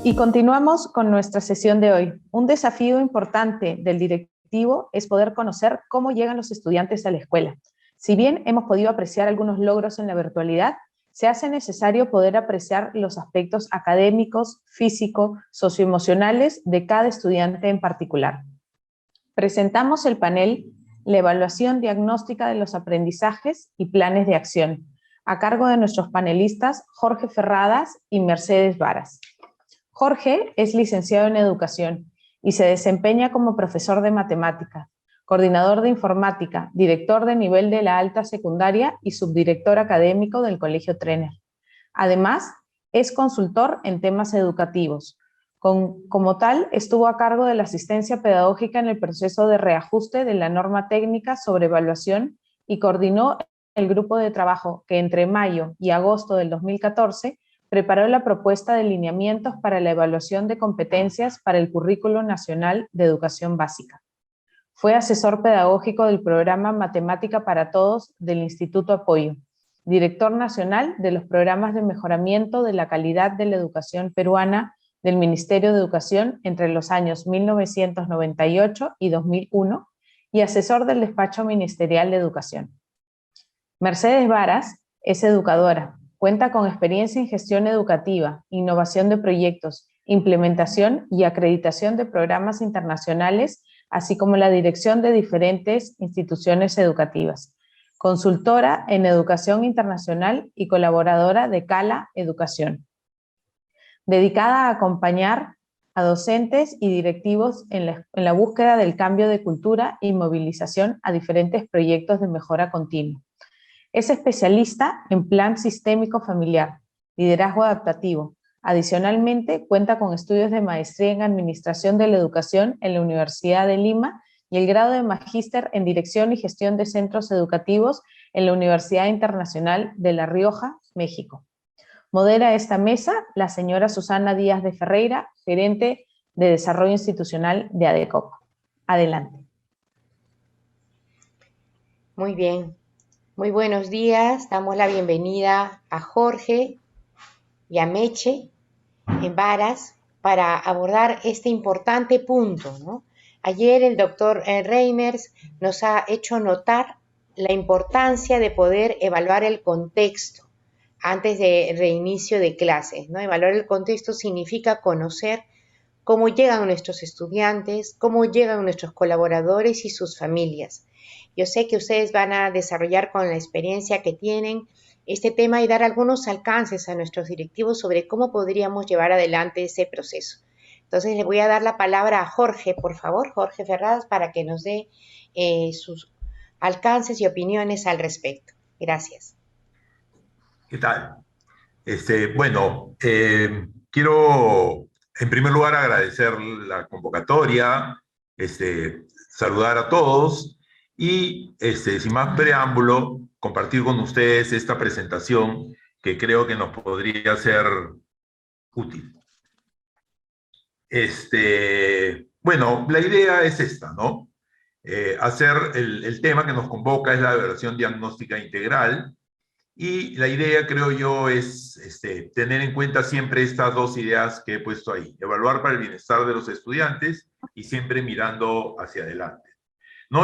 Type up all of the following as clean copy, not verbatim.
Y continuamos con nuestra sesión de hoy. Un desafío importante del directivo es poder conocer cómo llegan los estudiantes a la escuela. Si bien hemos podido apreciar algunos logros en la virtualidad, se hace necesario poder apreciar los aspectos académicos, físico, socioemocionales de cada estudiante en particular. Presentamos el panel La evaluación diagnóstica de los aprendizajes y planes de acción, a cargo de nuestros panelistas Jorge Ferradas y Mercedes Varas. Jorge es licenciado en Educación y se desempeña como profesor de matemática, coordinador de informática, director de nivel de la alta secundaria y subdirector académico del Colegio Trener. Además, es consultor en temas educativos. Como tal, estuvo a cargo de la asistencia pedagógica en el proceso de reajuste de la norma técnica sobre evaluación y coordinó el grupo de trabajo que entre mayo y agosto del 2014 preparó la propuesta de lineamientos para la evaluación de competencias para el Currículo Nacional de Educación Básica. Fue asesor pedagógico del programa Matemática para Todos del Instituto Apoyo, director nacional de los programas de mejoramiento de la calidad de la educación peruana del Ministerio de Educación entre los años 1998 y 2001 y asesor del Despacho Ministerial de Educación. Mercedes Varas es educadora. Cuenta con experiencia en gestión educativa, innovación de proyectos, implementación y acreditación de programas internacionales, así como la dirección de diferentes instituciones educativas. Consultora en educación internacional y colaboradora de Cala Educación. Dedicada a acompañar a docentes y directivos en la búsqueda del cambio de cultura y movilización a diferentes proyectos de mejora continua. Es especialista en plan sistémico familiar, liderazgo adaptativo. Adicionalmente, cuenta con estudios de maestría en Administración de la Educación en la Universidad de Lima y el grado de magíster en Dirección y Gestión de Centros Educativos en la Universidad Internacional de La Rioja, México. Modera esta mesa la señora Susana Díaz de Ferreira, gerente de Desarrollo Institucional de ADECOP. Adelante. Muy bien. Muy buenos días, damos la bienvenida a Jorge y a Meche en Varas para abordar este importante punto, ¿no? Ayer el doctor Reimers nos ha hecho notar la importancia de poder evaluar el contexto antes del reinicio de clases, ¿no? Evaluar el contexto significa conocer cómo llegan nuestros estudiantes, cómo llegan nuestros colaboradores y sus familias. Yo sé que ustedes van a desarrollar con la experiencia que tienen este tema y dar algunos alcances a nuestros directivos sobre cómo podríamos llevar adelante ese proceso. Entonces le voy a dar la palabra a Jorge, por favor, Jorge Ferradas, para que nos dé sus alcances y opiniones al respecto. Gracias. ¿Qué tal? Quiero en primer lugar agradecer la convocatoria, saludar a todos y, sin más preámbulo, compartir con ustedes esta presentación que creo que nos podría ser útil. La idea es esta, ¿no? El tema que nos convoca es la evaluación diagnóstica integral y la idea, creo yo, es tener en cuenta siempre estas dos ideas que he puesto ahí. Evaluar para el bienestar de los estudiantes y siempre mirando hacia adelante. No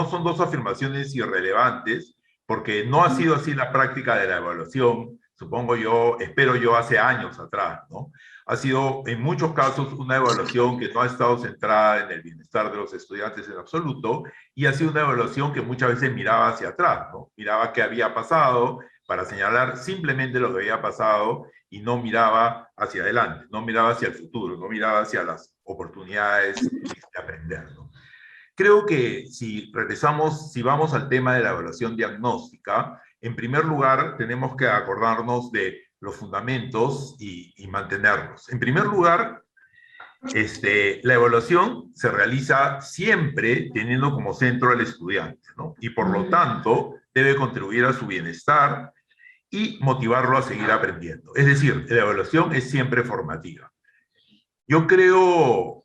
son dos afirmaciones irrelevantes, porque no ha sido así la práctica de la evaluación, supongo yo, espero yo, hace años atrás, ¿no? Ha sido en muchos casos una evaluación que no ha estado centrada en el bienestar de los estudiantes en absoluto, y ha sido una evaluación que muchas veces miraba hacia atrás, ¿no? Miraba qué había pasado para señalar simplemente lo que había pasado y no miraba hacia adelante, no miraba hacia el futuro, no miraba hacia las oportunidades de aprender, ¿no? Creo que si vamos al tema de la evaluación diagnóstica, en primer lugar tenemos que acordarnos de los fundamentos y mantenerlos. En primer lugar, la evaluación se realiza siempre teniendo como centro al estudiante, ¿no? Y por lo tanto debe contribuir a su bienestar y motivarlo a seguir aprendiendo. Es decir, la evaluación es siempre formativa. Yo creo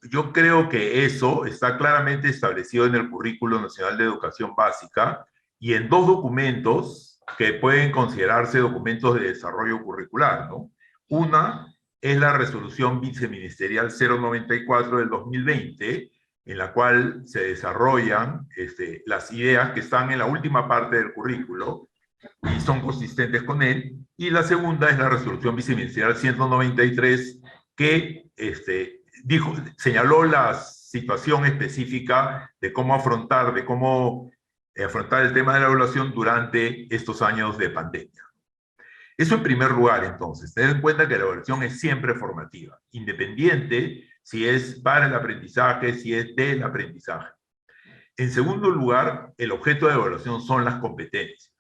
que eso está claramente establecido en el Currículo Nacional de Educación Básica y en dos documentos que pueden considerarse documentos de desarrollo curricular, ¿no? Una es la resolución viceministerial 094 del 2020, en la cual se desarrollan las ideas que están en la última parte del currículo y son consistentes con él. Y la segunda es la resolución viceministerial 193, que señaló la situación específica de cómo afrontar el tema de la evaluación durante estos años de pandemia. Eso en primer lugar, entonces, tener en cuenta que la evaluación es siempre formativa, independiente si es para el aprendizaje, si es del aprendizaje. En segundo lugar, el objeto de evaluación son las competencias.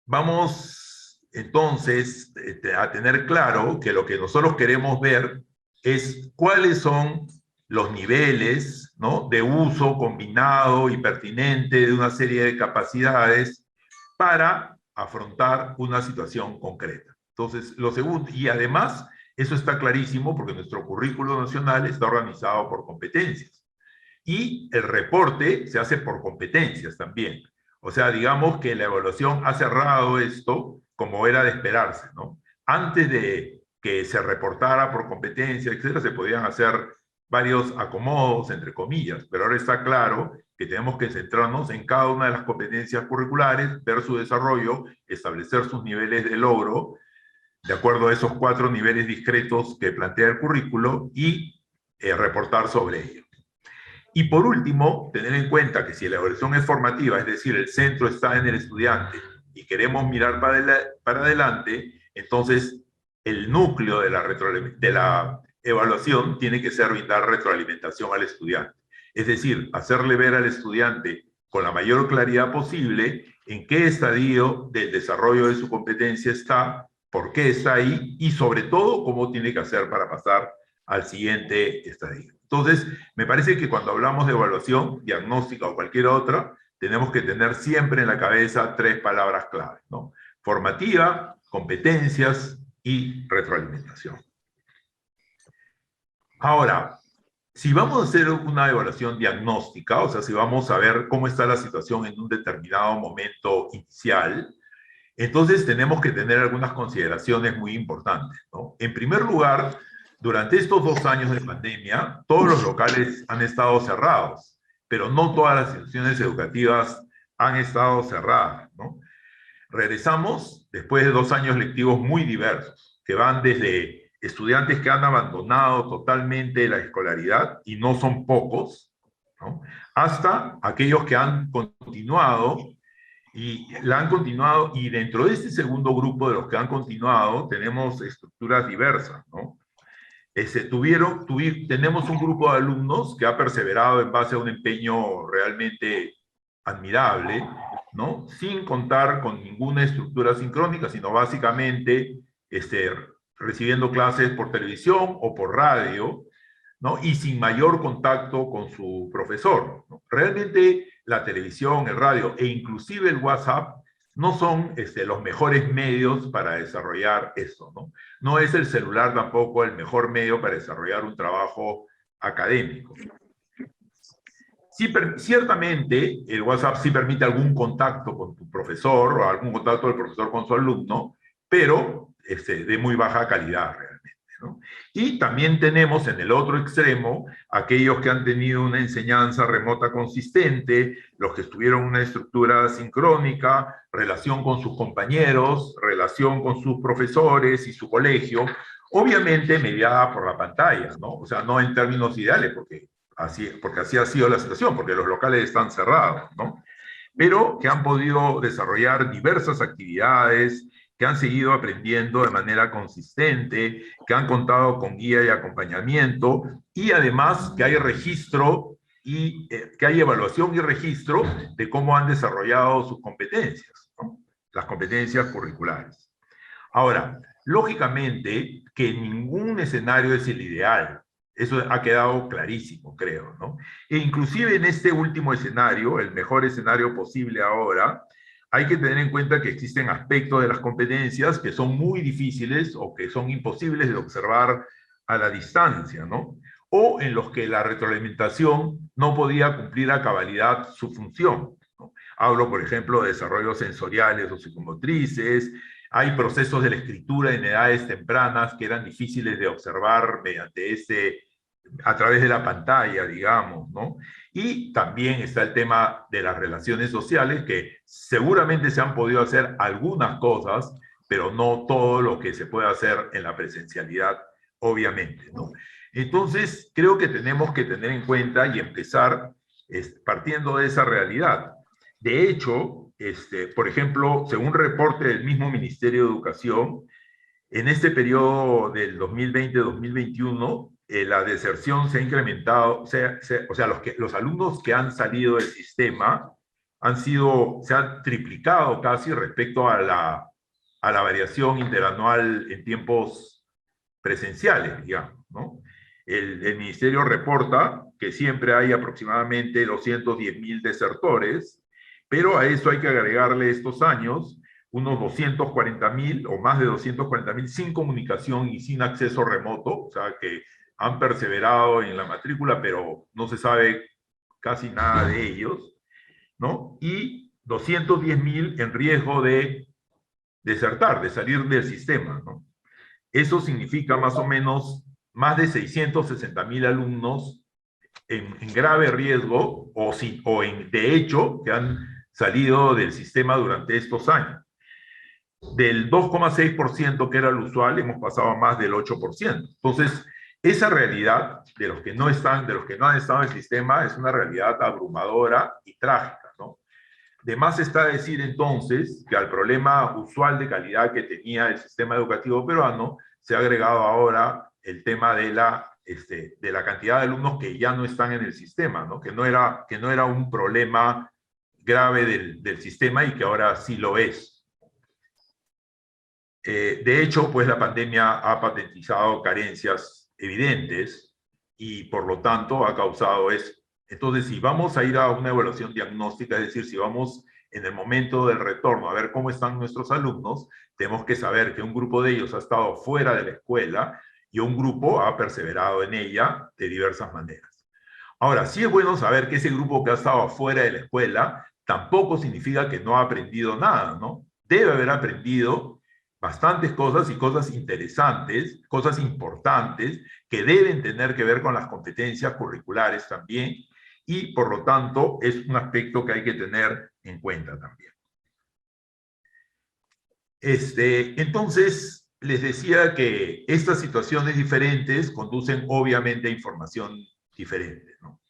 Vamos entonces a tener claro que lo que nosotros queremos ver es cuáles son los niveles, ¿no?, de uso combinado y pertinente de una serie de capacidades para afrontar una situación concreta. Entonces, lo segundo, y además, eso está clarísimo porque nuestro currículo nacional está organizado por competencias. Y el reporte se hace por competencias también. O sea, digamos que la evaluación ha cerrado esto como era de esperarse, ¿no? Antes de que se reportara por competencia, etcétera, se podían hacer varios acomodos, entre comillas, pero ahora está claro que tenemos que centrarnos en cada una de las competencias curriculares, ver su desarrollo, establecer sus niveles de logro, de acuerdo a esos 4 niveles discretos que plantea el currículo, y reportar sobre ello. Y por último, tener en cuenta que si la evaluación es formativa, es decir, el centro está en el estudiante y queremos mirar para adelante, entonces el núcleo de la evaluación tiene que ser brindar retroalimentación al estudiante. Es decir, hacerle ver al estudiante con la mayor claridad posible en qué estadio del desarrollo de su competencia está, por qué está ahí y sobre todo cómo tiene que hacer para pasar al siguiente estadio. Entonces, me parece que cuando hablamos de evaluación, diagnóstica o cualquier otra, tenemos que tener siempre en la cabeza 3 palabras clave, ¿no? Formativa, competencias y retroalimentación. Ahora, si vamos a hacer una evaluación diagnóstica, o sea, si vamos a ver cómo está la situación en un determinado momento inicial, entonces tenemos que tener algunas consideraciones muy importantes, ¿no? En primer lugar, durante estos 2 años de pandemia, todos los locales han estado cerrados, pero no todas las instituciones educativas han estado cerradas, ¿no? Regresamos después de 2 años lectivos muy diversos, que van desde estudiantes que han abandonado totalmente la escolaridad, y no son pocos, ¿no?, hasta aquellos que han continuado, y dentro de este segundo grupo de los que han continuado tenemos estructuras diversas, ¿no? Tenemos un grupo de alumnos que ha perseverado en base a un empeño realmente admirable, ¿no?, sin contar con ninguna estructura sincrónica, sino básicamente recibiendo clases por televisión o por radio, ¿no?, y sin mayor contacto con su profesor, ¿no? Realmente la televisión, el radio e inclusive el WhatsApp no son los mejores medios para desarrollar esto, ¿no? No es el celular tampoco el mejor medio para desarrollar un trabajo académico. Sí, ciertamente el WhatsApp sí permite algún contacto con tu profesor o algún contacto del profesor con su alumno, pero de muy baja calidad realmente, ¿no? Y también tenemos en el otro extremo aquellos que han tenido una enseñanza remota consistente, los que tuvieron una estructura sincrónica, relación con sus compañeros, relación con sus profesores y su colegio, obviamente mediada por la pantalla, ¿no? O sea, no en términos ideales, porque así ha sido la situación, porque los locales están cerrados, ¿no? Pero que han podido desarrollar diversas actividades, que han seguido aprendiendo de manera consistente, que han contado con guía y acompañamiento, y además que hay registro y que hay evaluación y registro de cómo han desarrollado sus competencias, ¿no?, las competencias curriculares. Ahora, lógicamente que ningún escenario es el ideal. Eso ha quedado clarísimo, creo, ¿no? E inclusive en este último escenario, el mejor escenario posible ahora, hay que tener en cuenta que existen aspectos de las competencias que son muy difíciles o que son imposibles de observar a la distancia, ¿no? O en los que la retroalimentación no podía cumplir a cabalidad su función, ¿no? Hablo, por ejemplo, de desarrollos sensoriales o psicomotrices, hay procesos de la escritura en edades tempranas que eran difíciles de observar a través de la pantalla, digamos, ¿no? Y también está el tema de las relaciones sociales, que seguramente se han podido hacer algunas cosas, pero no todo lo que se puede hacer en la presencialidad, obviamente, ¿no? Entonces, creo que tenemos que tener en cuenta y empezar partiendo de esa realidad. De hecho, por ejemplo, según un reporte del mismo Ministerio de Educación, en este periodo del 2020-2021, la deserción se ha incrementado, o sea, los alumnos que han salido del sistema se han triplicado casi respecto a la variación interanual en tiempos presenciales, digamos, ¿no? El ministerio reporta que siempre hay aproximadamente 210.000 desertores, pero a eso hay que agregarle estos años unos 240.000 o más de 240.000 sin comunicación y sin acceso remoto, o sea, que han perseverado en la matrícula, pero no se sabe casi nada de ellos, ¿no? Y 210.000 en riesgo de desertar, de salir del sistema, ¿no? Eso significa más o menos más de 660.000 alumnos en grave riesgo de hecho que han salido del sistema durante estos años. Del 2,6% que era el usual, hemos pasado a más del 8%. Entonces, esa realidad de los que no han estado en el sistema es una realidad abrumadora y trágica, ¿no? De más está decir entonces que al problema usual de calidad que tenía el sistema educativo peruano se ha agregado ahora el tema de la cantidad de alumnos que ya no están en el sistema, ¿no? Que no era un problema grave del sistema y que ahora sí lo es. De hecho, pues la pandemia ha patentizado carencias evidentes y por lo tanto ha causado eso. Entonces, si vamos a ir a una evaluación diagnóstica, es decir, si vamos en el momento del retorno a ver cómo están nuestros alumnos, tenemos que saber que un grupo de ellos ha estado fuera de la escuela y un grupo ha perseverado en ella de diversas maneras. Ahora, sí es bueno saber que ese grupo que ha estado fuera de la escuela tampoco significa que no ha aprendido nada, ¿no? Debe haber aprendido bastantes cosas y cosas interesantes, cosas importantes que deben tener que ver con las competencias curriculares también y por lo tanto es un aspecto que hay que tener en cuenta también. Entonces, les decía que estas situaciones diferentes conducen obviamente a información diferente, ¿no?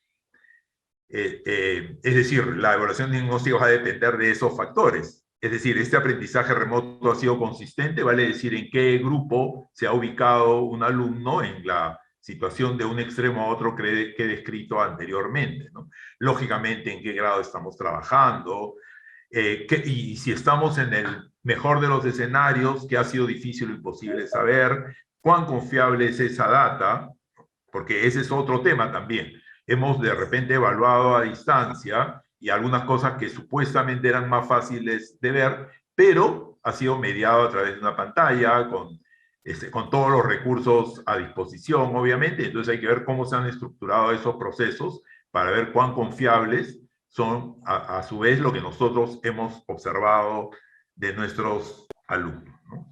Es decir, la evaluación diagnóstica va a depender de esos factores. Es decir, este aprendizaje remoto ha sido consistente, vale decir en qué grupo se ha ubicado un alumno en la situación de un extremo a otro que he descrito anteriormente, ¿no? Lógicamente, en qué grado estamos trabajando, y si estamos en el mejor de los escenarios, que ha sido difícil o imposible saber, cuán confiable es esa data, porque ese es otro tema también. Hemos de repente evaluado a distancia y algunas cosas que supuestamente eran más fáciles de ver, pero ha sido mediado a través de una pantalla, con todos los recursos a disposición, obviamente. Entonces hay que ver cómo se han estructurado esos procesos para ver cuán confiables son, a su vez, lo que nosotros hemos observado de nuestros alumnos, ¿no?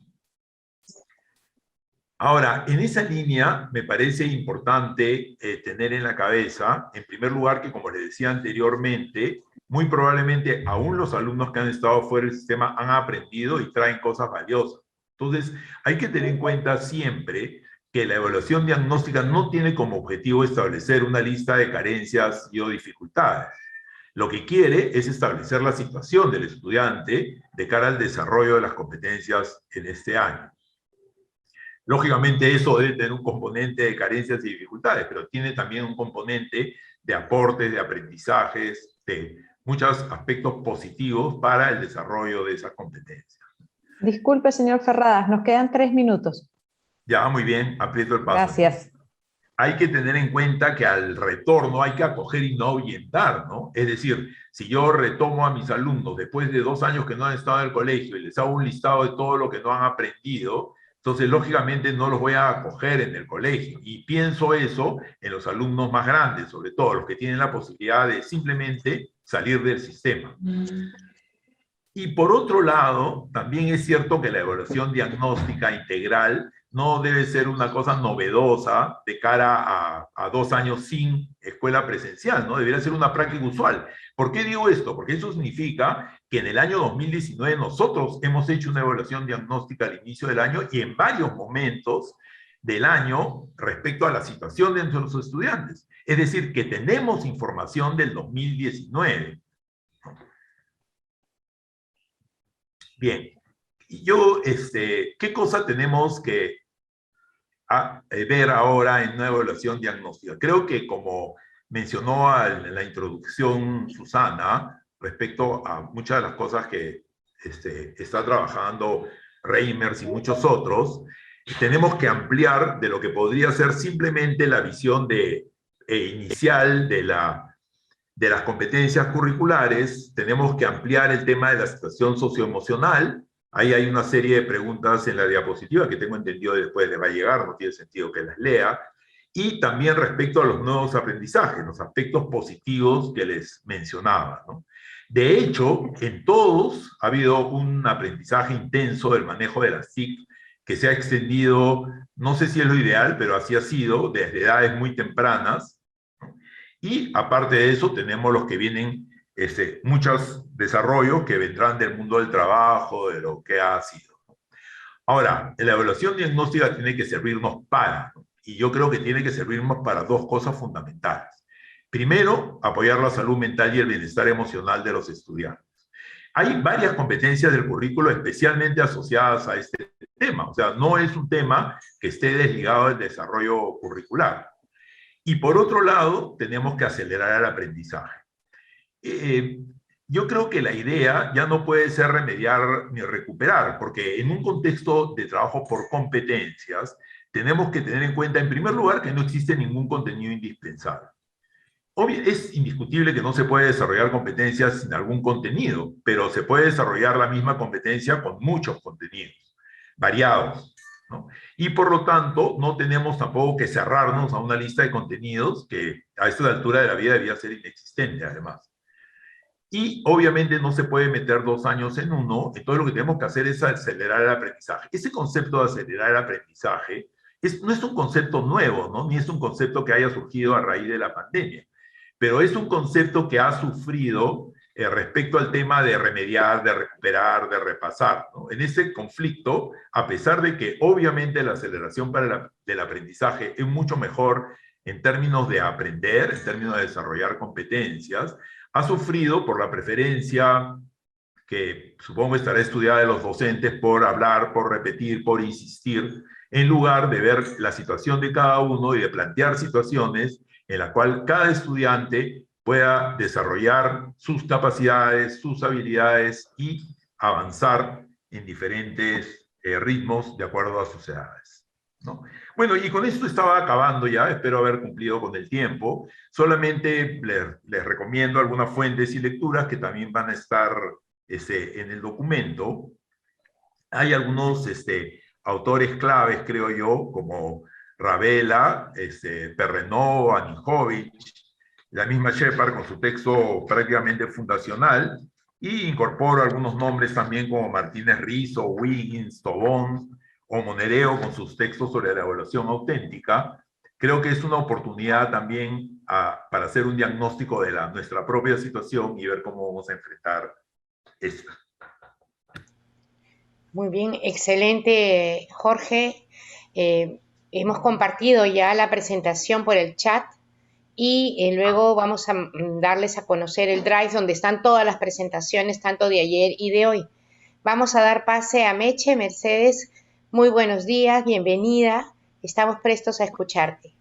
Ahora, en esa línea me parece importante tener en la cabeza, en primer lugar, que como les decía anteriormente, muy probablemente aún los alumnos que han estado fuera del sistema han aprendido y traen cosas valiosas. Entonces, hay que tener en cuenta siempre que la evaluación diagnóstica no tiene como objetivo establecer una lista de carencias y o dificultades. Lo que quiere es establecer la situación del estudiante de cara al desarrollo de las competencias en este año. Lógicamente eso debe tener un componente de carencias y dificultades, pero tiene también un componente de aportes, de aprendizajes, de muchos aspectos positivos para el desarrollo de esas competencias. Disculpe, señor Ferradas, nos quedan 3 minutos. Ya, muy bien, aprieto el paso. Gracias. Hay que tener en cuenta que al retorno hay que acoger y no ahuyentar, ¿no? Es decir, si yo retomo a mis alumnos después de 2 años que no han estado en el colegio y les hago un listado de todo lo que no han aprendido, entonces lógicamente no los voy a acoger en el colegio. Y pienso eso en los alumnos más grandes, sobre todo los que tienen la posibilidad de simplemente salir del sistema. Y por otro lado, también es cierto que la evaluación diagnóstica integral no debe ser una cosa novedosa de cara a 2 años sin escuela presencial, ¿no? Debería ser una práctica usual. ¿Por qué digo esto? Porque eso significa que en el año 2019 nosotros hemos hecho una evaluación diagnóstica al inicio del año y en varios momentos del año respecto a la situación de nuestros estudiantes. Es decir, que tenemos información del 2019. Bien, yo, ¿qué cosa tenemos que ver ahora en una evaluación diagnóstica? Creo que como mencionó en la introducción Susana, respecto a muchas de las cosas que está trabajando Reimers y muchos otros, tenemos que ampliar de lo que podría ser simplemente la visión inicial de las competencias curriculares. Tenemos que ampliar el tema de la situación socioemocional. Ahí hay una serie de preguntas en la diapositiva que tengo entendido después les va a llegar, no tiene sentido que las lea. Y también respecto a los nuevos aprendizajes, los aspectos positivos que les mencionaba, ¿no? De hecho, en todos ha habido un aprendizaje intenso del manejo de las TIC que se ha extendido, no sé si es lo ideal, pero así ha sido, desde edades muy tempranas. Y aparte de eso, tenemos los que vienen, muchos desarrollos que vendrán del mundo del trabajo, de lo que ha sido. Ahora, la evaluación diagnóstica tiene que servirnos para, ¿no? Y yo creo que tiene que servirnos para dos cosas fundamentales. Primero, apoyar la salud mental y el bienestar emocional de los estudiantes. Hay varias competencias del currículo especialmente asociadas a este tema. O sea, no es un tema que esté desligado del desarrollo curricular. Y por otro lado, tenemos que acelerar el aprendizaje. Yo creo que la idea ya no puede ser remediar ni recuperar, porque en un contexto de trabajo por competencias, tenemos que tener en cuenta, en primer lugar, que no existe ningún contenido indispensable. Es indiscutible que no se puede desarrollar competencias sin algún contenido, pero se puede desarrollar la misma competencia con muchos contenidos, variados, ¿no? Y por lo tanto, no tenemos tampoco que cerrarnos a una lista de contenidos que a esta altura de la vida debía ser inexistente, además. Y obviamente no se puede meter 2 años en uno, entonces lo que tenemos que hacer es acelerar el aprendizaje. Ese concepto de acelerar el aprendizaje no es un concepto nuevo, ¿no? Ni es un concepto que haya surgido a raíz de la pandemia, pero es un concepto que ha sufrido respecto al tema de remediar, de recuperar, de repasar, ¿no? En ese conflicto, a pesar de que obviamente la aceleración del aprendizaje es mucho mejor en términos de aprender, en términos de desarrollar competencias, ha sufrido por la preferencia que supongo estará estudiada de los docentes por hablar, por repetir, por insistir, en lugar de ver la situación de cada uno y de plantear situaciones en la cual cada estudiante pueda desarrollar sus capacidades, sus habilidades y avanzar en diferentes ritmos de acuerdo a sus edades, ¿no? Bueno, y con esto estaba acabando ya, espero haber cumplido con el tiempo. Solamente les recomiendo algunas fuentes y lecturas que también van a estar en el documento. Hay algunos autores claves, creo yo, como Ravela, Perrenó, Anijovic, la misma Shepard con su texto prácticamente fundacional, y incorporo algunos nombres también como Martínez Rizo, Wiggins, Tobón o Monereo con sus textos sobre la evaluación auténtica. Creo que es una oportunidad también para hacer un diagnóstico de nuestra propia situación y ver cómo vamos a enfrentar esta. Muy bien, excelente, Jorge. Hemos compartido ya la presentación por el chat y luego vamos a darles a conocer el Drive donde están todas las presentaciones, tanto de ayer y de hoy. Vamos a dar pase a Meche. Mercedes, muy buenos días, bienvenida. Estamos prestos a escucharte.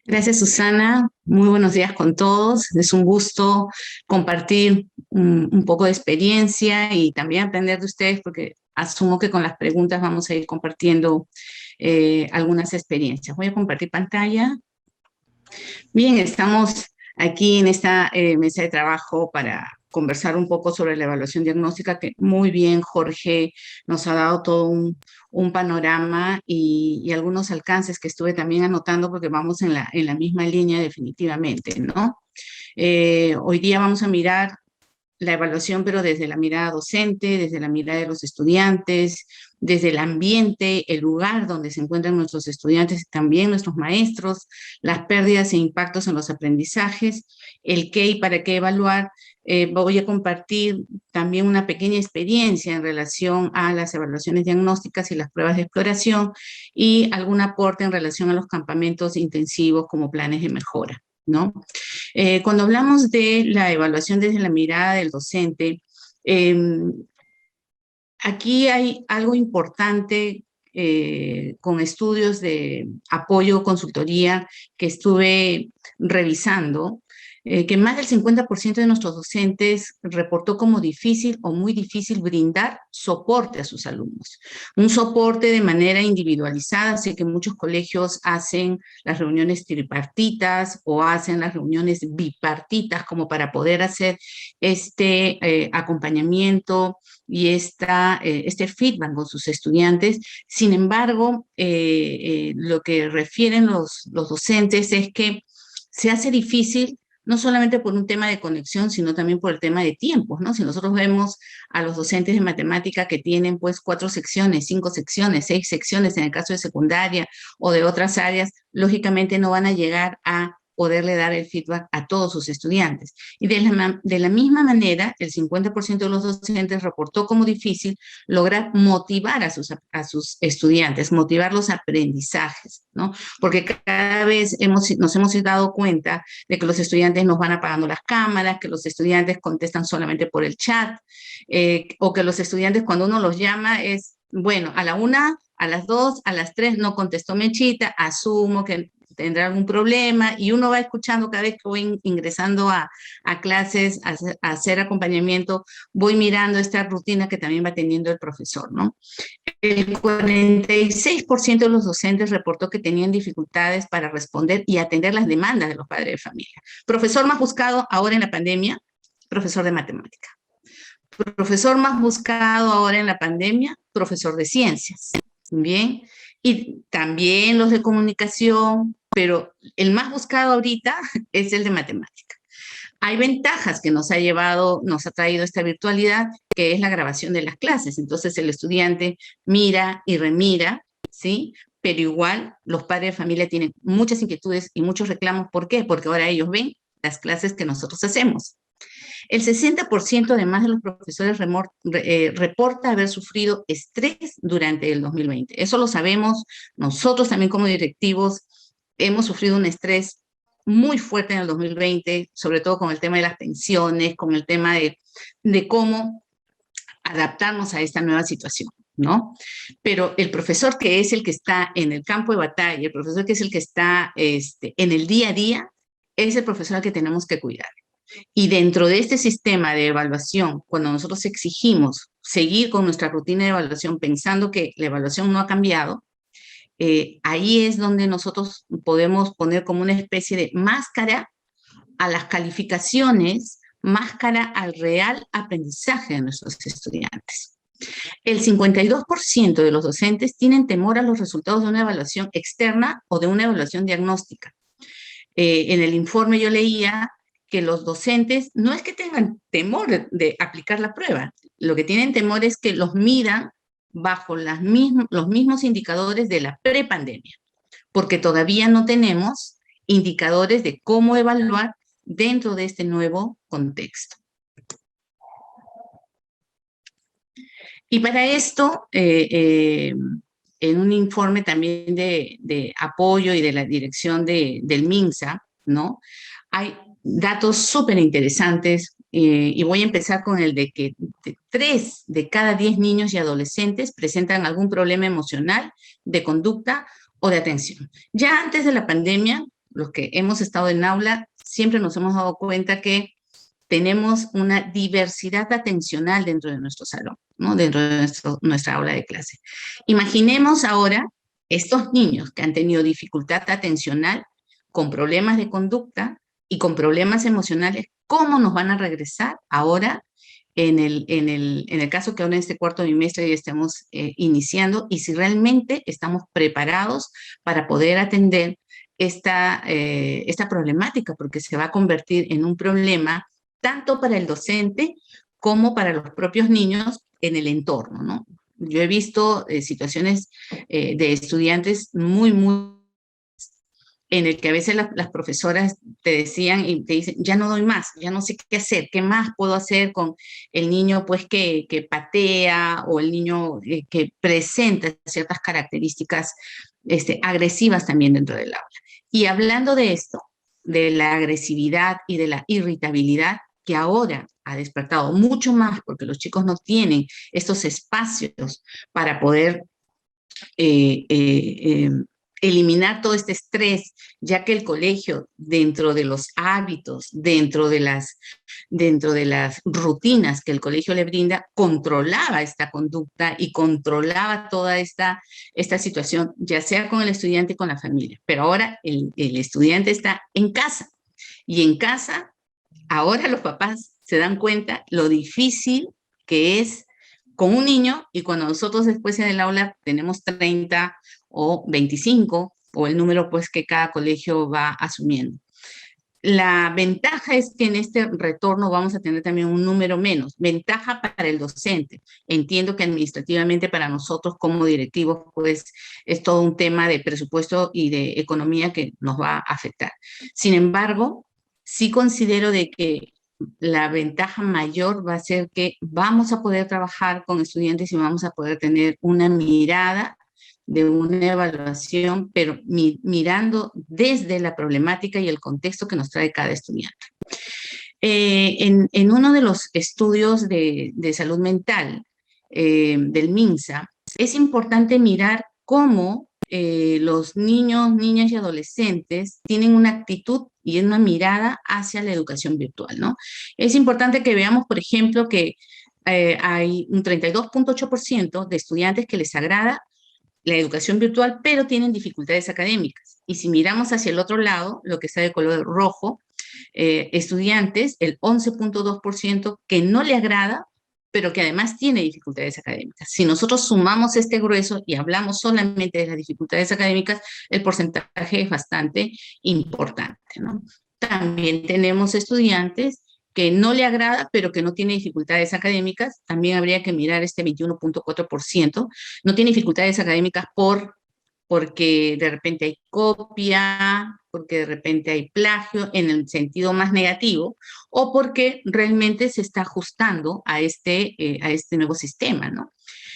Gracias, Susana. Muy buenos días con todos. Es un gusto compartir un poco de experiencia y también aprender de ustedes, porque asumo que con las preguntas vamos a ir compartiendo algunas experiencias. Voy a compartir pantalla. Bien, estamos aquí en esta mesa de trabajo para conversar un poco sobre la evaluación diagnóstica, que muy bien Jorge nos ha dado todo un panorama y algunos alcances que estuve también anotando porque vamos en la misma línea definitivamente, ¿no? Hoy día vamos a mirar la evaluación, pero desde la mirada docente, desde la mirada de los estudiantes, desde el ambiente, el lugar donde se encuentran nuestros estudiantes y también nuestros maestros, las pérdidas e impactos en los aprendizajes, el qué y para qué evaluar. Voy a compartir también una pequeña experiencia en relación a las evaluaciones diagnósticas y las pruebas de exploración y algún aporte en relación a los campamentos intensivos como planes de mejora, ¿no? Cuando hablamos de la evaluación desde la mirada del docente, aquí hay algo importante con estudios de apoyo, consultoría, que estuve revisando, que más del 50% de nuestros docentes reportó como difícil o muy difícil brindar soporte a sus alumnos. Un soporte de manera individualizada, sé que muchos colegios hacen las reuniones tripartitas o hacen las reuniones bipartitas como para poder hacer este acompañamiento y este feedback con sus estudiantes. Sin embargo, lo que refieren los docentes es que se hace difícil no solamente por un tema de conexión, sino también por el tema de tiempos, ¿no? Si nosotros vemos a los docentes de matemática que tienen pues 4 secciones, 5 secciones, 6 secciones en el caso de secundaria o de otras áreas, lógicamente no van a llegar a poderle dar el feedback a todos sus estudiantes. Y de la misma manera, el 50% de los docentes reportó como difícil lograr motivar a sus estudiantes, motivar los aprendizajes, ¿no? Porque cada vez nos hemos dado cuenta de que los estudiantes nos van apagando las cámaras, que los estudiantes contestan solamente por el chat, o que los estudiantes cuando uno los llama es, bueno, a la 1, a las 2, a las 3 no contestó Mechita, asumo que tendrá algún problema, y uno va escuchando cada vez que voy ingresando a clases, a hacer acompañamiento, voy mirando esta rutina que también va teniendo el profesor, ¿no? El 46% de los docentes reportó que tenían dificultades para responder y atender las demandas de los padres de familia. Profesor más buscado ahora en la pandemia, profesor de matemática. Profesor más buscado ahora en la pandemia, profesor de ciencias. Bien, y también los de comunicación, pero el más buscado ahorita es el de matemática. Hay ventajas que nos ha traído esta virtualidad, que es la grabación de las clases. Entonces el estudiante mira y remira, ¿sí? Pero igual los padres de familia tienen muchas inquietudes y muchos reclamos. ¿Por qué? Porque ahora ellos ven las clases que nosotros hacemos. El 60% además de los profesores reporta haber sufrido estrés durante el 2020. Eso lo sabemos, nosotros también como directivos hemos sufrido un estrés muy fuerte en el 2020, sobre todo con el tema de las pensiones, con el tema de cómo adaptarnos a esta nueva situación, ¿no? Pero el profesor que es el que está en el campo de batalla, el profesor que es el que está en el día a día, es el profesor al que tenemos que cuidar. Y dentro de este sistema de evaluación, cuando nosotros exigimos seguir con nuestra rutina de evaluación pensando que la evaluación no ha cambiado, ahí es donde nosotros podemos poner como una especie de máscara a las calificaciones, máscara al real aprendizaje de nuestros estudiantes. El 52% de los docentes tienen temor a los resultados de una evaluación externa o de una evaluación diagnóstica. En el informe yo leía que los docentes no es que tengan temor de aplicar la prueba, lo que tienen temor es que los midan bajo los mismos indicadores de la prepandemia, porque todavía no tenemos indicadores de cómo evaluar dentro de este nuevo contexto. Y para esto, en un informe también de apoyo y de la dirección del MINSA, ¿no? Hay datos súper interesantes y voy a empezar con el de que 3 de cada 10 niños y adolescentes presentan algún problema emocional, de conducta o de atención. Ya antes de la pandemia, los que hemos estado en aula, siempre nos hemos dado cuenta que tenemos una diversidad atencional dentro de nuestro salón, ¿no? Dentro de nuestra aula de clase. Imaginemos ahora estos niños que han tenido dificultad atencional con problemas de conducta y con problemas emocionales, ¿cómo nos van a regresar ahora en el caso que ahora en este cuarto bimestre ya estamos iniciando y si realmente estamos preparados para poder atender esta problemática, porque se va a convertir en un problema tanto para el docente como para los propios niños en el entorno, ¿no? Yo he visto situaciones de estudiantes muy en el que a veces las profesoras te decían y te dicen, ya no doy más, ya no sé qué hacer, qué más puedo hacer con el niño pues que patea o el niño que presenta ciertas características agresivas también dentro del aula. Y hablando de esto, de la agresividad y de la irritabilidad, que ahora ha despertado mucho más porque los chicos no tienen estos espacios para poder eliminar todo este estrés, ya que el colegio, dentro de los hábitos, dentro de las rutinas que el colegio le brinda, controlaba esta conducta y controlaba toda esta situación, ya sea con el estudiante y con la familia. Pero ahora el estudiante está en casa, y en casa ahora los papás se dan cuenta lo difícil que es con un niño, y cuando nosotros después en el aula tenemos 30 o 25, o el número pues que cada colegio va asumiendo. La ventaja es que en este retorno vamos a tener también un número menos. Ventaja para el docente. Entiendo que administrativamente para nosotros como directivos pues es todo un tema de presupuesto y de economía que nos va a afectar. Sin embargo, sí considero de que la ventaja mayor va a ser que vamos a poder trabajar con estudiantes y vamos a poder tener una mirada de una evaluación, pero mirando desde la problemática y el contexto que nos trae cada estudiante. En uno de los estudios de salud mental del MINSA, es importante mirar cómo los niños, niñas y adolescentes tienen una actitud y una mirada hacia la educación virtual, ¿no? Es importante que veamos, por ejemplo, que hay un 32.8% de estudiantes que les agrada la educación virtual, pero tienen dificultades académicas. Y si miramos hacia el otro lado, lo que está de color rojo, estudiantes, el 11.2% que no le agrada, pero que además tiene dificultades académicas. Si nosotros sumamos este grueso y hablamos solamente de las dificultades académicas, el porcentaje es bastante importante, ¿no? También tenemos estudiantes que no le agrada, pero que no tiene dificultades académicas. También habría que mirar este 21.4%. No tiene dificultades académicas porque de repente hay copia, porque de repente hay plagio en el sentido más negativo, o porque realmente se está ajustando a este nuevo sistema, ¿no?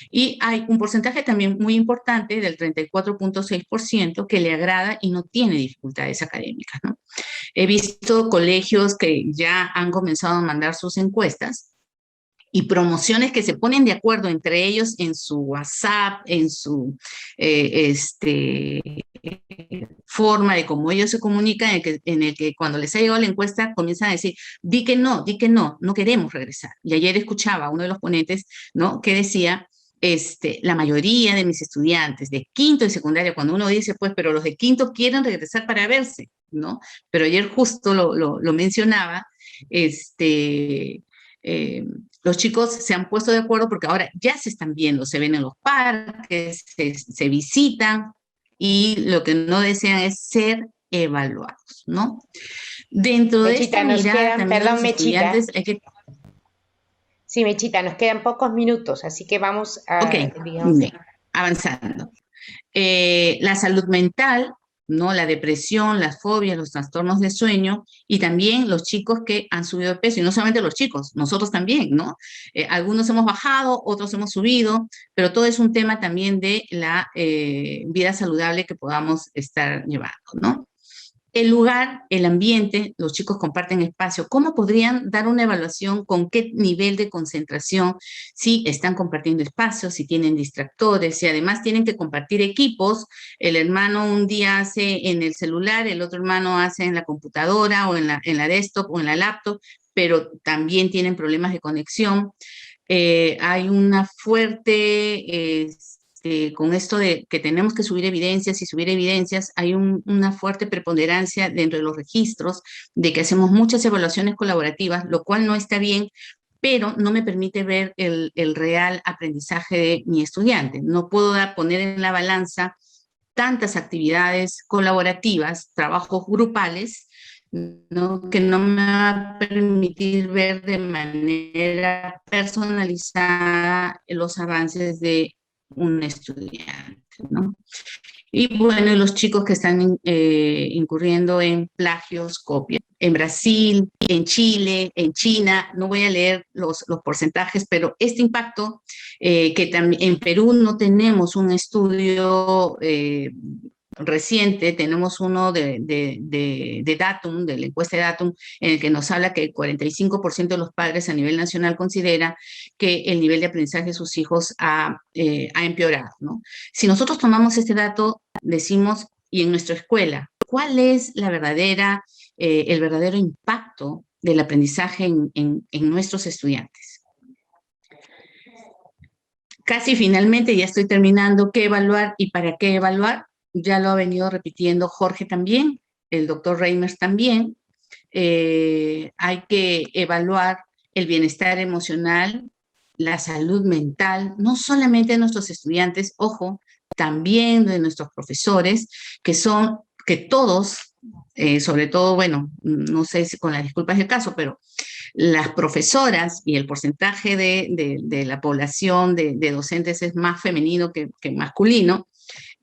Y hay un porcentaje también muy importante del 34.6% que le agrada y no tiene dificultades académicas, ¿no? He visto colegios que ya han comenzado a mandar sus encuestas y promociones que se ponen de acuerdo entre ellos en su WhatsApp, en su forma de cómo ellos se comunican, en el que cuando les ha llegado la encuesta comienzan a decir, di que no, no queremos regresar. Y ayer escuchaba a uno de los ponentes, ¿no?, que decía, la mayoría de mis estudiantes de quinto y secundaria, cuando uno dice, pues, pero los de quinto quieren regresar para verse, ¿no? Pero ayer justo lo mencionaba, los chicos se han puesto de acuerdo porque ahora ya se están viendo, se ven en los parques, se visitan, y lo que no desean es ser evaluados, ¿no? Dentro de esta mirada también los estudiantes hay que... Sí, Mechita, nos quedan pocos minutos, así que vamos a, digamos... bien, avanzando. La salud mental, ¿no? La depresión, las fobias, los trastornos de sueño, y también los chicos que han subido de peso, y no solamente los chicos, nosotros también, ¿no? Algunos hemos bajado, otros hemos subido, pero todo es un tema también de la vida saludable que podamos estar llevando, ¿no? El lugar, el ambiente, los chicos comparten espacio. ¿Cómo podrían dar una evaluación con qué nivel de concentración? Si están compartiendo espacios, si tienen distractores, si además tienen que compartir equipos. El hermano un día hace en el celular, el otro hermano hace en la computadora o en la desktop o en la laptop, pero también tienen problemas de conexión. Hay una fuerte... con esto de que tenemos que subir evidencias y subir evidencias, hay una fuerte preponderancia dentro de los registros de que hacemos muchas evaluaciones colaborativas, lo cual no está bien, pero no me permite ver el real aprendizaje de mi estudiante. No puedo poner en la balanza tantas actividades colaborativas, trabajos grupales, ¿no? Que no me va a permitir ver de manera personalizada los avances de un estudiante, ¿no? Y bueno, los chicos que están incurriendo en plagios, copias. En Brasil, en Chile, en China, no voy a leer los porcentajes, pero este impacto, que también en Perú no tenemos un estudio reciente, tenemos uno de Datum, de la encuesta de Datum, en el que nos habla que el 45% de los padres a nivel nacional considera que el nivel de aprendizaje de sus hijos ha empeorado, ¿no? Si nosotros tomamos este dato, decimos, y en nuestra escuela, ¿cuál es el verdadero impacto del aprendizaje en nuestros estudiantes? Casi finalmente, ya estoy terminando, ¿qué evaluar y para qué evaluar? Ya lo ha venido repitiendo Jorge también, el doctor Reimers también. Hay que evaluar el bienestar emocional, la salud mental, no solamente de nuestros estudiantes, ojo, también de nuestros profesores, que todos, sobre todo, bueno, no sé si con las disculpas del caso, pero las profesoras y el porcentaje de la población de docentes es más femenino que masculino,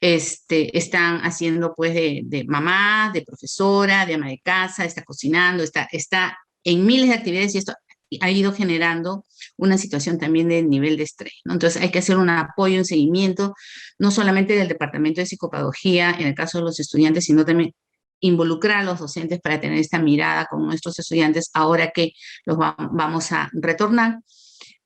están haciendo pues de mamá, de profesora, de ama de casa, está cocinando, está en miles de actividades, y esto ha ido generando una situación también de nivel de estrés, ¿no? Entonces hay que hacer un apoyo, un seguimiento, no solamente del departamento de psicopedagogía en el caso de los estudiantes, sino también involucrar a los docentes para tener esta mirada con nuestros estudiantes ahora que los vamos a retornar.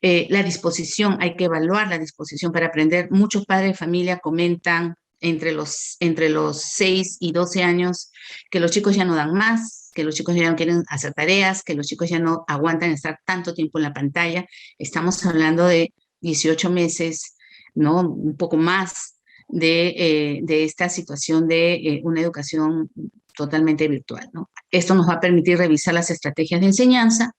La disposición, hay que evaluar la disposición para aprender. Muchos padres de familia comentan entre los 6 y 12 años que los chicos ya no dan más, que los chicos ya no quieren hacer tareas, que los chicos ya no aguantan estar tanto tiempo en la pantalla. Estamos hablando de 18 meses, ¿no? Un poco más de esta situación de una educación totalmente virtual, ¿no? Esto nos va a permitir revisar las estrategias de enseñanza,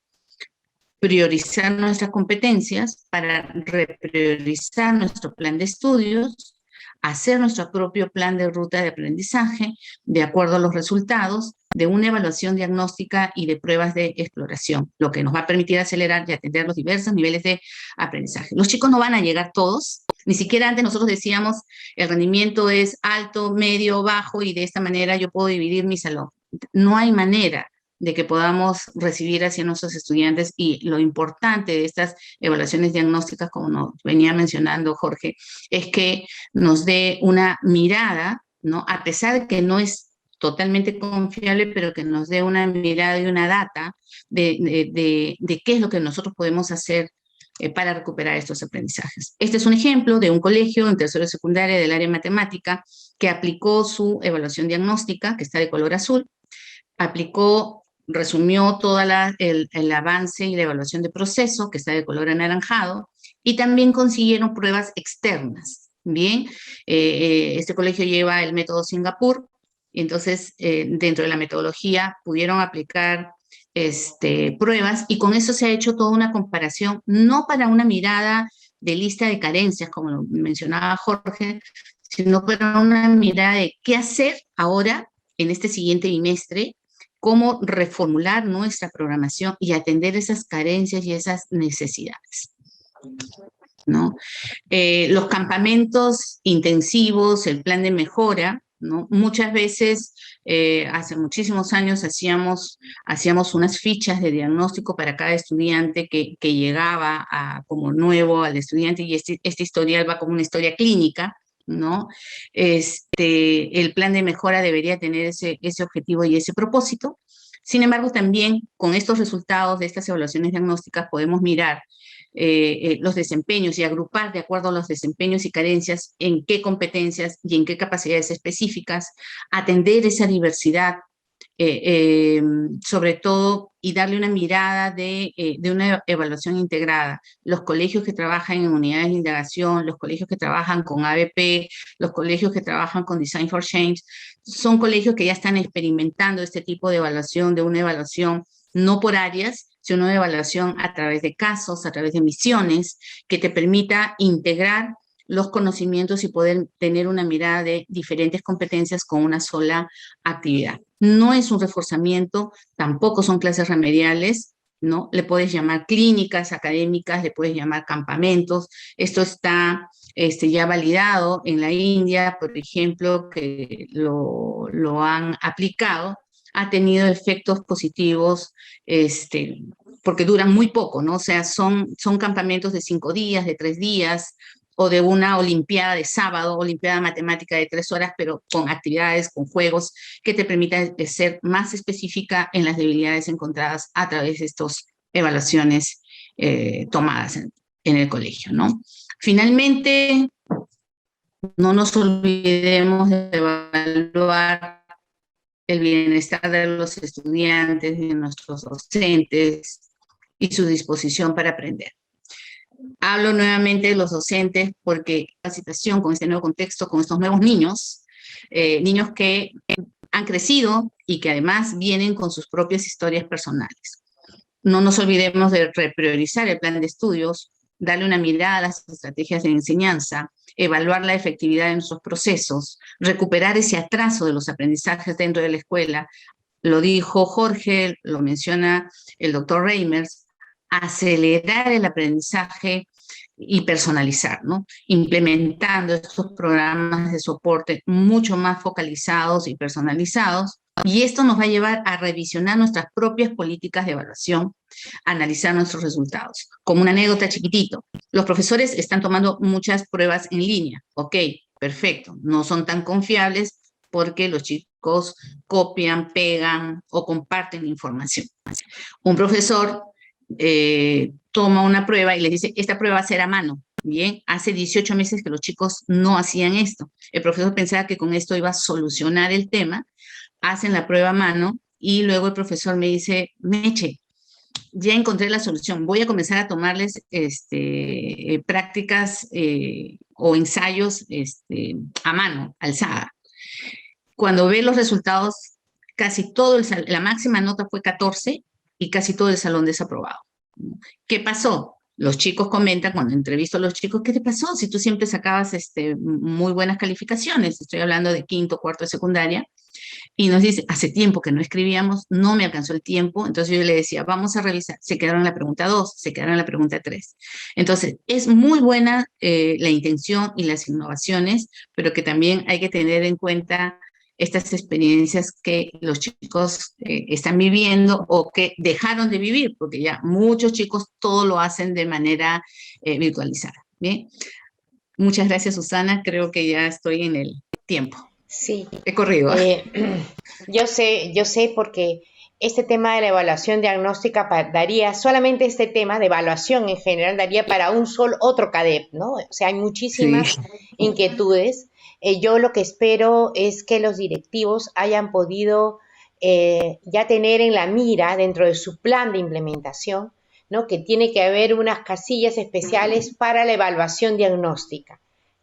priorizar nuestras competencias para repriorizar nuestro plan de estudios, hacer nuestro propio plan de ruta de aprendizaje de acuerdo a los resultados de una evaluación diagnóstica y de pruebas de exploración, lo que nos va a permitir acelerar y atender los diversos niveles de aprendizaje. Los chicos no van a llegar todos, ni siquiera antes nosotros decíamos el rendimiento es alto, medio, bajo, y de esta manera yo puedo dividir mi salón. No hay manera de que podamos recibir hacia nuestros estudiantes, y lo importante de estas evaluaciones diagnósticas, como nos venía mencionando Jorge, es que nos dé una mirada, ¿no? A pesar de que no es totalmente confiable, pero que nos dé una mirada y una data de qué es lo que nosotros podemos hacer para recuperar estos aprendizajes. Este es un ejemplo de un colegio en tercero de secundaria del área matemática que aplicó su evaluación diagnóstica, que está de color azul, resumió todo el avance y la evaluación de proceso, que está de color anaranjado, y también consiguieron pruebas externas. Bien, este colegio lleva el método Singapur, y entonces dentro de la metodología pudieron aplicar pruebas, y con eso se ha hecho toda una comparación, no para una mirada de lista de carencias, como lo mencionaba Jorge, sino para una mirada de qué hacer ahora en este siguiente bimestre, cómo reformular nuestra programación y atender esas carencias y esas necesidades, ¿no? Los campamentos intensivos, el plan de mejora, ¿no? Muchas veces, hace muchísimos años, hacíamos unas fichas de diagnóstico para cada estudiante que llegaba como nuevo al estudiante, y este historial va como una historia clínica, ¿no? El plan de mejora debería tener ese objetivo y ese propósito. Sin embargo, también con estos resultados de estas evaluaciones diagnósticas podemos mirar los desempeños y agrupar de acuerdo a los desempeños y carencias en qué competencias y en qué capacidades específicas, atender esa diversidad, sobre todo, y darle una mirada de una evaluación integrada. Los colegios que trabajan en unidades de indagación, los colegios que trabajan con ABP, los colegios que trabajan con Design for Change, son colegios que ya están experimentando este tipo de evaluación, de una evaluación no por áreas, sino una evaluación a través de casos, a través de misiones, que te permita integrar los conocimientos y poder tener una mirada de diferentes competencias con una sola actividad. No es un reforzamiento, tampoco son clases remediales, ¿no? Le puedes llamar clínicas académicas, le puedes llamar campamentos. Esto está ya validado en la India, por ejemplo, que lo han aplicado, ha tenido efectos positivos, porque duran muy poco, ¿no? O sea, son campamentos de 5 días, de 3 días, o de una olimpiada de sábado, olimpiada matemática de 3 horas, pero con actividades, con juegos, que te permitan ser más específica en las debilidades encontradas a través de estas evaluaciones tomadas en el colegio, ¿no? Finalmente, no nos olvidemos de evaluar el bienestar de los estudiantes, de nuestros docentes y su disposición para aprender. Hablo nuevamente de los docentes porque la situación con este nuevo contexto, con estos nuevos niños, niños que han crecido y que además vienen con sus propias historias personales. No nos olvidemos de repriorizar el plan de estudios, darle una mirada a las estrategias de enseñanza, evaluar la efectividad de nuestros procesos, recuperar ese atraso de los aprendizajes dentro de la escuela. Lo dijo Jorge, lo menciona el doctor Reimers, acelerar el aprendizaje y personalizar, ¿no? Implementando estos programas de soporte mucho más focalizados y personalizados. Y esto nos va a llevar a revisionar nuestras propias políticas de evaluación, analizar nuestros resultados. Como una anécdota chiquitito, los profesores están tomando muchas pruebas en línea. Ok, perfecto, no son tan confiables porque los chicos copian, pegan o comparten información. Un profesor toma una prueba y les dice, esta prueba va a ser a mano. Bien, hace 18 meses que los chicos no hacían esto. El profesor pensaba que con esto iba a solucionar el tema. Hacen la prueba a mano y luego el profesor me dice, Meche, ya encontré la solución, voy a comenzar a tomarles prácticas o ensayos a mano, alzada. Cuando ve los resultados, casi todo la máxima nota fue 14 y casi todo el salón desaprobado. ¿Qué pasó? Los chicos comentan, cuando entrevisto a los chicos, ¿qué te pasó? Si tú siempre sacabas muy buenas calificaciones, estoy hablando de quinto, cuarto de secundaria, y nos dice, hace tiempo que no escribíamos, no me alcanzó el tiempo, entonces yo le decía, vamos a revisar, se quedaron en la pregunta 2, se quedaron en la pregunta 3. Entonces, es muy buena la intención y las innovaciones, pero que también hay que tener en cuenta estas experiencias que los chicos están viviendo o que dejaron de vivir, porque ya muchos chicos todo lo hacen de manera virtualizada. Bien, muchas gracias, Susana, creo que ya estoy en el tiempo. Sí. He corrido. Yo sé porque este tema de la evaluación diagnóstica daría, solamente este tema de evaluación en general, daría para un solo otro CADEP, ¿no? O sea, hay muchísimas inquietudes. Yo lo que espero es que los directivos hayan podido ya tener en la mira dentro de su plan de implementación, ¿no? Que tiene que haber unas casillas especiales para la evaluación diagnóstica.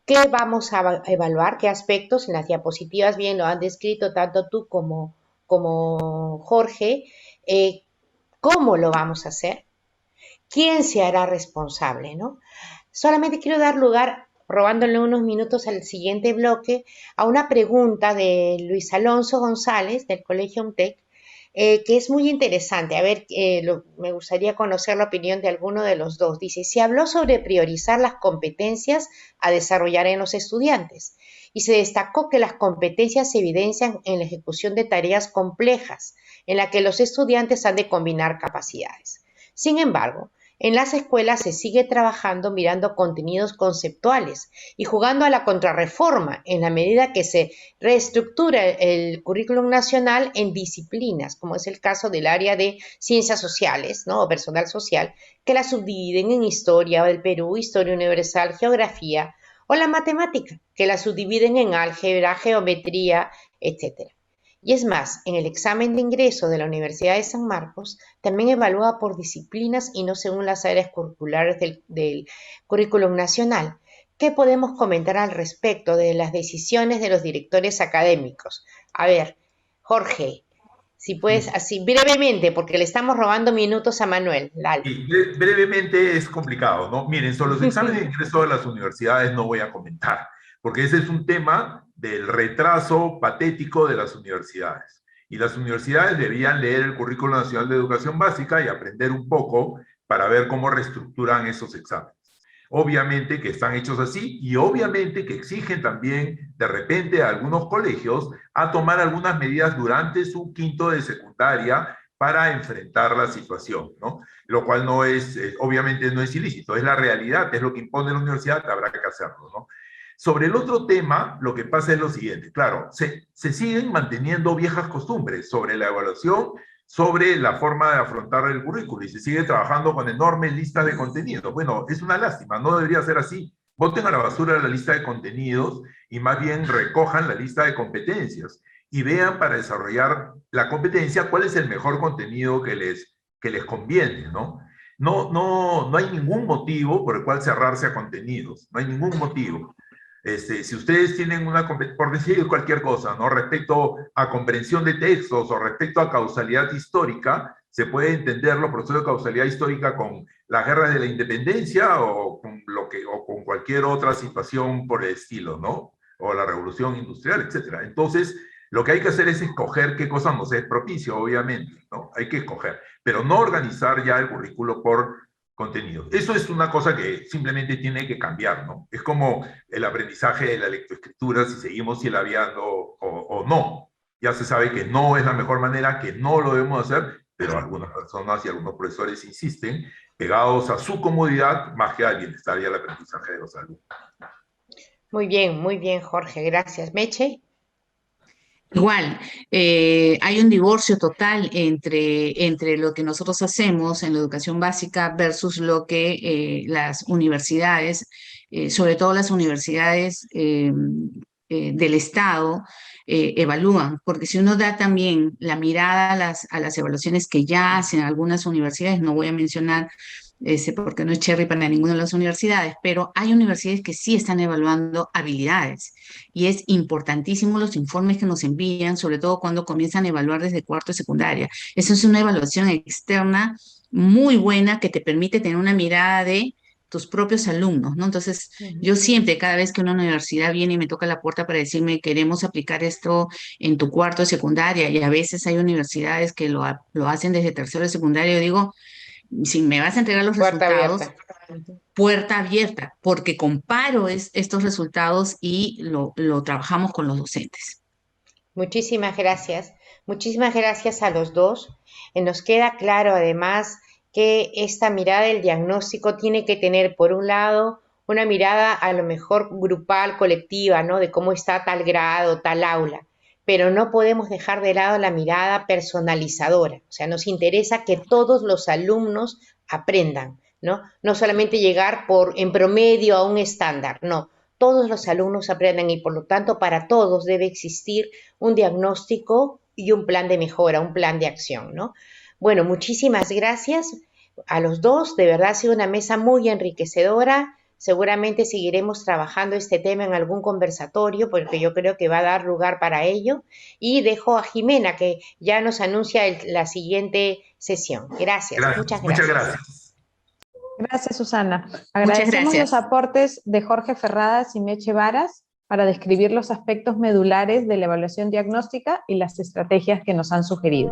¿Qué vamos a evaluar? ¿Qué aspectos? En las diapositivas bien lo han descrito tanto tú como Jorge. ¿Cómo lo vamos a hacer? ¿Quién se hará responsable, no? Solamente quiero dar lugar, robándole unos minutos al siguiente bloque, a una pregunta de Luis Alonso González del Colegio UMTEC, que es muy interesante. A ver, me gustaría conocer la opinión de alguno de los dos. Dice, se habló sobre priorizar las competencias a desarrollar en los estudiantes y se destacó que las competencias se evidencian en la ejecución de tareas complejas en las que los estudiantes han de combinar capacidades. Sin embargo, en las escuelas se sigue trabajando mirando contenidos conceptuales y jugando a la contrarreforma en la medida que se reestructura el currículum nacional en disciplinas, como es el caso del área de ciencias sociales, ¿no? O personal social, que la subdividen en historia del Perú, historia universal, geografía, o la matemática, que la subdividen en álgebra, geometría, etc. Y es más, en el examen de ingreso de la Universidad de San Marcos también evalúa por disciplinas y no según las áreas curriculares del currículum nacional. ¿Qué podemos comentar al respecto de las decisiones de los directores académicos? A ver, Jorge, Si puedes, así brevemente, porque le estamos robando minutos a Manuel. Dale. Y brevemente es complicado, ¿no? Miren, sobre los exámenes de ingreso de las universidades no voy a comentar, porque ese es un tema del retraso patético de las universidades. Y las universidades debían leer el Currículo Nacional de Educación Básica y aprender un poco para ver cómo reestructuran esos exámenes. Obviamente que están hechos así y obviamente que exigen también de repente a algunos colegios a tomar algunas medidas durante su quinto de secundaria para enfrentar la situación, ¿no? Lo cual no es, obviamente no es ilícito, es la realidad, es lo que impone la universidad, habrá que hacerlo, ¿no? Sobre el otro tema, lo que pasa es lo siguiente, claro, se siguen manteniendo viejas costumbres sobre la evaluación, sobre la forma de afrontar el currículo y se sigue trabajando con enormes listas de contenidos. Bueno, es una lástima, no debería ser así. Boten a la basura la lista de contenidos y más bien recojan la lista de competencias y vean para desarrollar la competencia cuál es el mejor contenido que les conviene, ¿no? No hay ningún motivo por el cual cerrarse a contenidos, no hay ningún motivo. Si ustedes tienen por decir cualquier cosa, ¿no? Respecto a comprensión de textos o respecto a causalidad histórica, se puede entender los procesos de causalidad histórica con las guerras de la independencia o con cualquier otra situación por el estilo, ¿no? O la revolución industrial, etcétera. Entonces, lo que hay que hacer es escoger qué cosa nos es propicio, obviamente, ¿no? Hay que escoger, pero no organizar ya el currículo por contenido. Eso es una cosa que simplemente tiene que cambiar, ¿no? Es como el aprendizaje de la lectoescritura, si seguimos silabeando o no. Ya se sabe que no es la mejor manera, que no lo debemos hacer, pero algunas personas y algunos profesores insisten, pegados a su comodidad más que al bienestar y al aprendizaje de los alumnos. Muy bien, Jorge, gracias. Meche. Igual, hay un divorcio total entre lo que nosotros hacemos en la educación básica versus lo que las universidades, sobre todo las universidades del Estado, evalúan. Porque si uno da también la mirada a las evaluaciones que ya hacen algunas universidades, no voy a mencionar porque no es cherry para ninguna de las universidades, pero hay universidades que sí están evaluando habilidades y es importantísimo los informes que nos envían, sobre todo cuando comienzan a evaluar desde cuarto de secundaria. Eso es una evaluación externa muy buena que te permite tener una mirada de tus propios alumnos, ¿no? Entonces, yo siempre, cada vez que una universidad viene y me toca la puerta para decirme, queremos aplicar esto en tu cuarto de secundaria, y a veces hay universidades que lo hacen desde tercero de secundaria, yo digo, si me vas a entregar los Puerta resultados, abierta. puerta abierta, porque comparo estos resultados y lo trabajamos con los docentes. Muchísimas gracias. Muchísimas gracias a los dos. Nos queda claro además que esta mirada del diagnóstico tiene que tener, por un lado, una mirada a lo mejor grupal, colectiva, ¿no? De cómo está tal grado, tal aula. Pero no podemos dejar de lado la mirada personalizadora. O sea, nos interesa que todos los alumnos aprendan, ¿no? No solamente llegar en promedio a un estándar, no. Todos los alumnos aprenden y por lo tanto para todos debe existir un diagnóstico y un plan de mejora, un plan de acción, ¿no? Bueno, muchísimas gracias a los dos. De verdad ha sido una mesa muy enriquecedora. Seguramente seguiremos trabajando este tema en algún conversatorio porque yo creo que va a dar lugar para ello. Y dejo a Jimena que ya nos anuncia la siguiente sesión. Gracias. Muchas gracias. Muchas gracias. Gracias, Susana. Agradecemos los aportes de Jorge Ferradas y Meche Varas para describir los aspectos medulares de la evaluación diagnóstica y las estrategias que nos han sugerido.